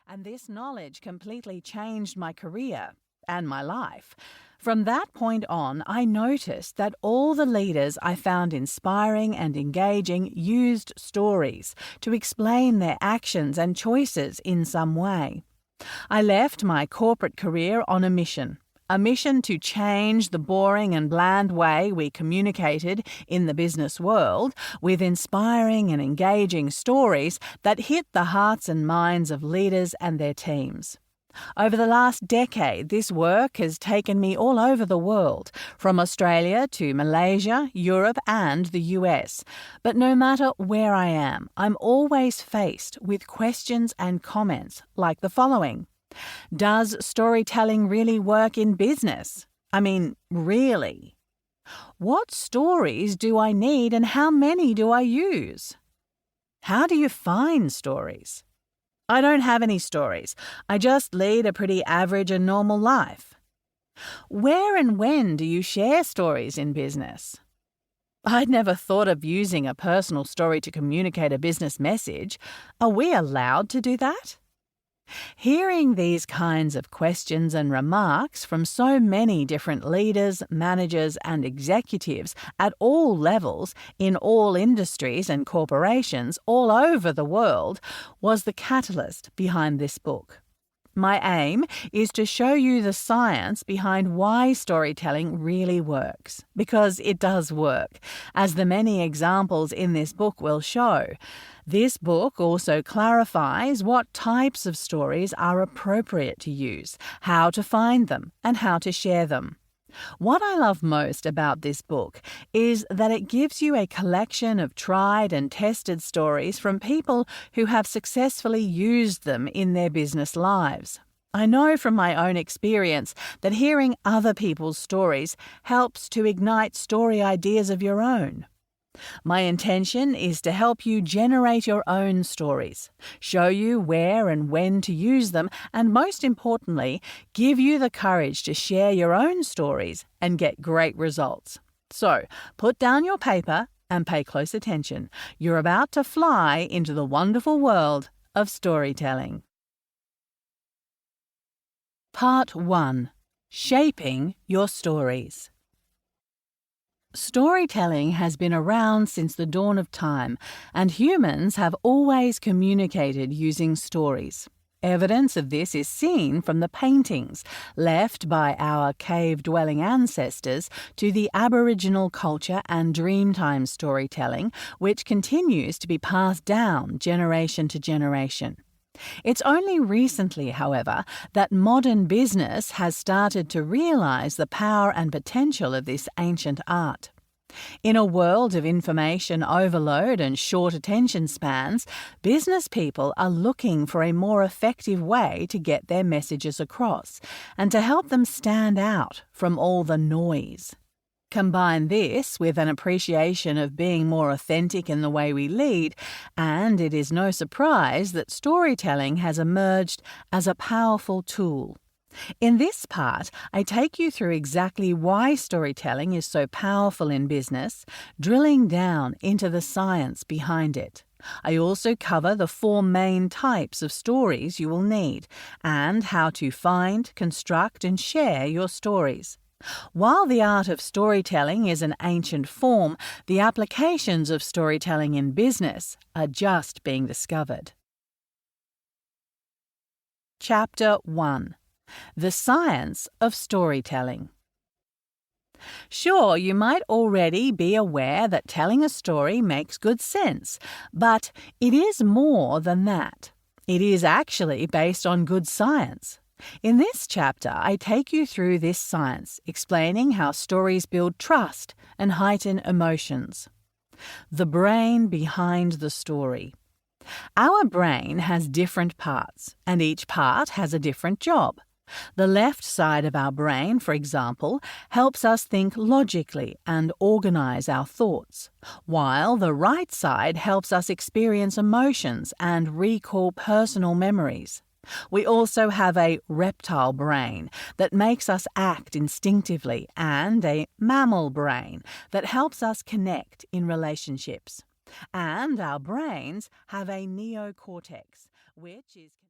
And this knowledge completely changed my career and my life. From that point on, I noticed that all the leaders I found inspiring and engaging used stories to explain their actions and choices in some way. I left my corporate career on a mission to change the boring and bland way we communicated in the business world with inspiring and engaging stories that hit the hearts and minds of leaders and their teams. Over the last decade, this work has taken me all over the world, from Australia to Malaysia, Europe, and the US. But no matter where I am, I'm always faced with questions and comments like the following. Does storytelling really work in business? I mean, really? What stories do I need and how many do I use? How do you find stories? I don't have any stories. I just lead a pretty average and normal life. Where and when do you share stories in business? I'd never thought of using a personal story to communicate a business message. Are we allowed to do that? Hearing these kinds of questions and remarks from so many different leaders, managers, and executives at all levels in all industries and corporations all over the world was the catalyst behind this book. My aim is to show you the science behind why storytelling really works, because it does work, as the many examples in this book will show. This book also clarifies what types of stories are appropriate to use, how to find them, and how to share them. What I love most about this book is that it gives you a collection of tried and tested stories from people who have successfully used them in their business lives. I know from my own experience that hearing other people's stories helps to ignite story ideas of your own. My intention is to help you generate your own stories, show you where and when to use them, and most importantly, give you the courage to share your own stories and get great results. So, put down your paper and pay close attention. You're about to fly into the wonderful world of storytelling. Part 1. Shaping Your Stories. Storytelling has been around since the dawn of time, and humans have always communicated using stories. Evidence of this is seen from the paintings left by our cave-dwelling ancestors to the Aboriginal culture and Dreamtime storytelling, which continues to be passed down generation to generation. It's only recently, however, that modern business has started to realize the power and potential of this ancient art. In a world of information overload and short attention spans, business people are looking for a more effective way to get their messages across and to help them stand out from all the noise. Combine this with an appreciation of being more authentic in the way we lead, and it is no surprise that storytelling has emerged as a powerful tool. In this part, I take you through exactly why storytelling is so powerful in business, drilling down into the science behind it. I also cover the 4 main types of stories you will need, and how to find, construct, and share your stories. While the art of storytelling is an ancient form, the applications of storytelling in business are just being discovered. Chapter 1. The Science of Storytelling. Sure, you might already be aware that telling a story makes good sense, but it is more than that. It is actually based on good science. In this chapter, I take you through this science, explaining how stories build trust and heighten emotions. The brain behind the story. Our brain has different parts, and each part has a different job. The left side of our brain, for example, helps us think logically and organize our thoughts, while the right side helps us experience emotions and recall personal memories. We also have a reptile brain that makes us act instinctively and a mammal brain that helps us connect in relationships. And our brains have a neocortex, which is